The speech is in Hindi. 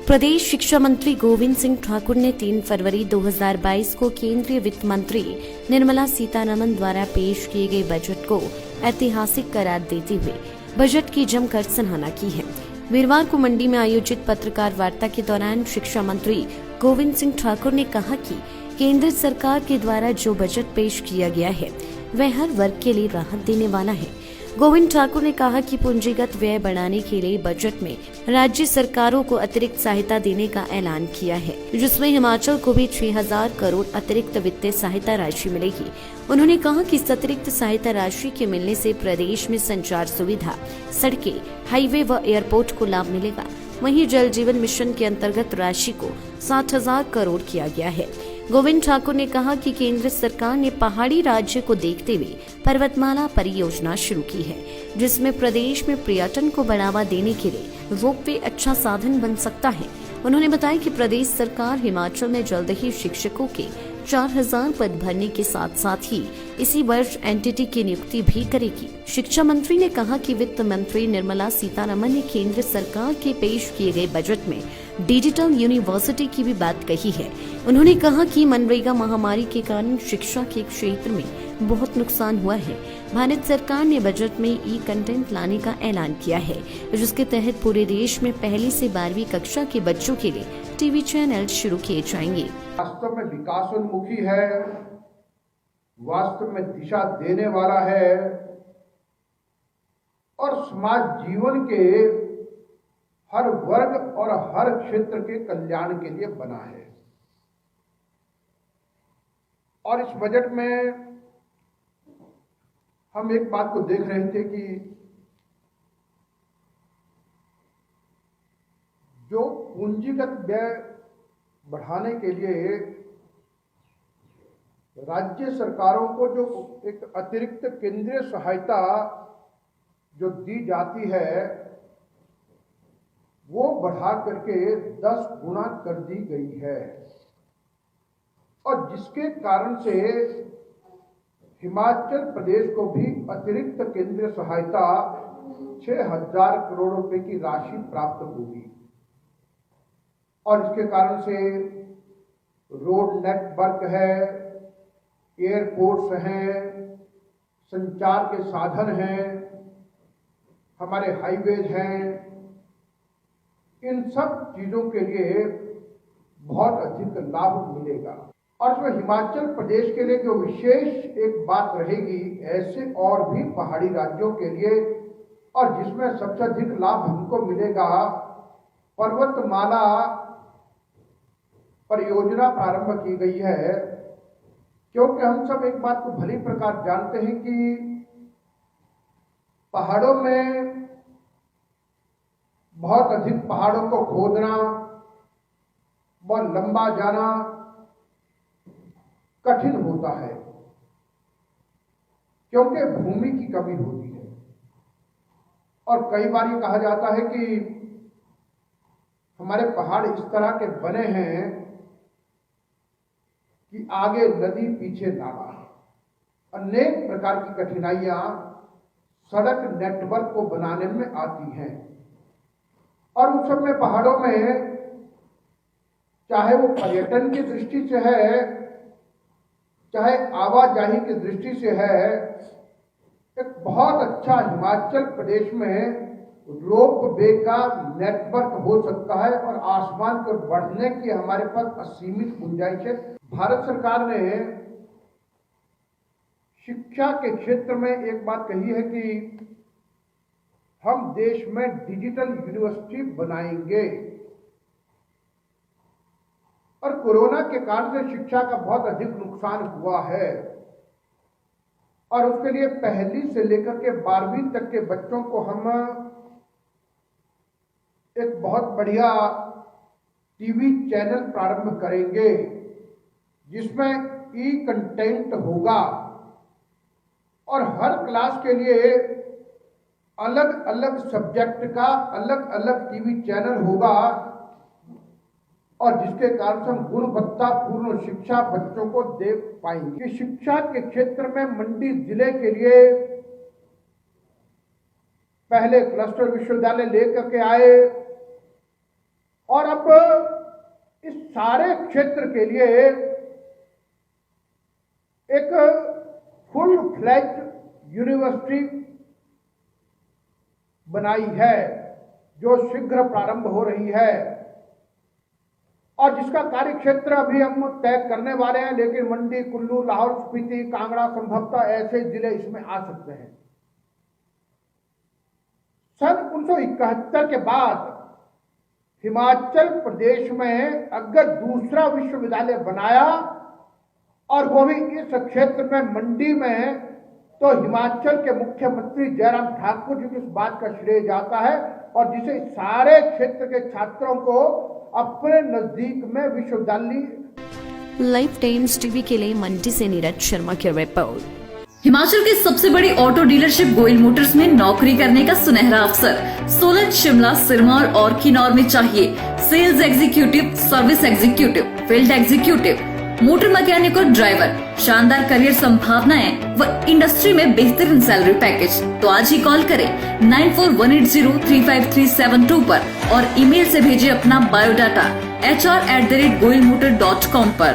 प्रदेश शिक्षा मंत्री गोविंद सिंह ठाकुर ने 3 फरवरी 2022 को केंद्रीय वित्त मंत्री निर्मला सीतारमण द्वारा पेश किए गए बजट को ऐतिहासिक करार देते हुए बजट की जमकर सराहना की है। वीरवार को मंडी में आयोजित पत्रकार वार्ता के दौरान शिक्षा मंत्री गोविंद सिंह ठाकुर ने कहा कि केंद्र सरकार के द्वारा जो बजट पेश किया गया है वह हर वर्ग के लिए राहत देने वाला है। गोविंद ठाकुर ने कहा कि पूंजीगत व्यय बढ़ाने के लिए बजट में राज्य सरकारों को अतिरिक्त सहायता देने का ऐलान किया है, जिसमें हिमाचल को भी 6,000 करोड़ अतिरिक्त वित्तीय सहायता राशि मिलेगी। उन्होंने कहा कि इस अतिरिक्त सहायता राशि के मिलने से प्रदेश में संचार सुविधा, सड़कें, हाईवे व एयरपोर्ट को लाभ मिलेगा। वहीं जल जीवन मिशन के अंतर्गत राशि को 60,000 करोड़ किया गया है। गोविंद ठाकुर ने कहा कि केंद्र सरकार ने पहाड़ी राज्य को देखते हुए पर्वतमाला परियोजना शुरू की है, जिसमें प्रदेश में पर्यटन को बढ़ावा देने के लिए रोपवे अच्छा साधन बन सकता है। उन्होंने बताया कि प्रदेश सरकार हिमाचल में जल्द ही शिक्षकों के 4,000 पद भरने के साथ साथ ही इसी वर्ष एनटीटी की नियुक्ति भी करेगी। शिक्षा मंत्री ने कहा कि वित्त मंत्री निर्मला सीतारमण ने केंद्र सरकार के पेश किए गए बजट में डिजिटल यूनिवर्सिटी की भी बात कही है। उन्होंने कहा कि मनरेगा महामारी के कारण शिक्षा के क्षेत्र में बहुत नुकसान हुआ है। भारत सरकार ने बजट में ई कंटेंट लाने का ऐलान किया है, जिसके तहत पूरे देश में पहली से 12वीं कक्षा के बच्चों के लिए टीवी चैनल शुरू किए जाएंगे। वास्तव में विकासोन्मुखी है, वास्तव में दिशा देने वाला है और समाज जीवन के हर वर्ग और हर क्षेत्र के कल्याण के लिए बना है। और इस बजट में हम एक बात को देख रहे थे कि जो पूंजीगत व्यय बढ़ाने के लिए राज्य सरकारों को जो एक अतिरिक्त केंद्रीय सहायता जो दी जाती है वो बढ़ा करके 10 गुना कर दी गई है और जिसके कारण से हिमाचल प्रदेश को भी अतिरिक्त केंद्रीय सहायता 6,000 करोड़ रुपए की राशि प्राप्त होगी और इसके कारण से रोड नेटवर्क है, एयरपोर्ट्स हैं, संचार के साधन हैं, हमारे हाईवेज हैं, इन सब चीजों के लिए बहुत अधिक लाभ मिलेगा। और इसमें हिमाचल प्रदेश के लिए जो विशेष एक बात रहेगी, ऐसे और भी पहाड़ी राज्यों के लिए और जिसमें सबसे अधिक लाभ हमको मिलेगा, पर्वतमाला परियोजना प्रारंभ की गई है। क्योंकि हम सब एक बात को भली प्रकार जानते हैं कि पहाड़ों में बहुत अधिक पहाड़ों को खोदना, बहुत लंबा जाना कठिन होता है क्योंकि भूमि की कमी होती है। और कई बार ये कहा जाता है कि हमारे पहाड़ इस तरह के बने हैं कि आगे नदी पीछे नाला। अनेक प्रकार की कठिनाइयां सड़क नेटवर्क को बनाने में आती हैं और उन सब में पहाड़ों में चाहे वो पर्यटन की दृष्टि से है, चाहे आवाजाही की दृष्टि से है, एक बहुत अच्छा हिमाचल प्रदेश में रोप वे का नेटवर्क हो सकता है और आसमान पर बढ़ने की हमारे पास असीमित गुंजाइश है। भारत सरकार ने शिक्षा के क्षेत्र में एक बात कही है कि हम देश में डिजिटल यूनिवर्सिटी बनाएंगे और कोरोना के कारण से शिक्षा का बहुत अधिक नुकसान हुआ है और उसके लिए पहली से लेकर के 12वीं तक के बच्चों को हम एक बहुत बढ़िया टीवी चैनल प्रारंभ करेंगे जिसमें ई कंटेंट होगा और हर क्लास के लिए अलग अलग सब्जेक्ट का अलग अलग टीवी चैनल होगा और जिसके कारण से हम गुणवत्तापूर्ण शिक्षा बच्चों को दे पाएंगे। शिक्षा के क्षेत्र में मंडी जिले के लिए पहले क्लस्टर विश्वविद्यालय लेकर के आए और अब इस सारे क्षेत्र के लिए एक फुल फ्लैज्ड यूनिवर्सिटी बनाई है जो शीघ्र प्रारंभ हो रही है और जिसका कार्य क्षेत्र अभी हम तय करने वाले हैं, लेकिन मंडी, कुल्लू, लाहौल स्पीति, कांगड़ा संभवतः ऐसे जिले इसमें आ सकते हैं। सन 1971 के बाद हिमाचल प्रदेश में अगर दूसरा विश्वविद्यालय बनाया और वो भी इस क्षेत्र में मंडी में, तो हिमाचल के मुख्यमंत्री जयराम ठाकुर जी को इस बात का श्रेय जाता है और जिसे सारे क्षेत्र के छात्रों को अपने नजदीक में विश्वविद्यालय। लाइव टाइम्स टीवी के लिए मंडी से नीरज शर्मा की रिपोर्ट। हिमाचल की सबसे बड़ी ऑटो डीलरशिप गोयल मोटर्स में नौकरी करने का सुनहरा अवसर। सोलन, शिमला, सिरमौर और किन्नौर में चाहिए sales executive, service executive, field executive, motor mechanic और ड्राइवर। शानदार करियर संभावनाएं व इंडस्ट्री में बेहतरीन सैलरी पैकेज। तो आज ही कॉल करें 9418035372 पर और ईमेल से भेजें अपना बायोडाटा hr@goilmotor.com पर।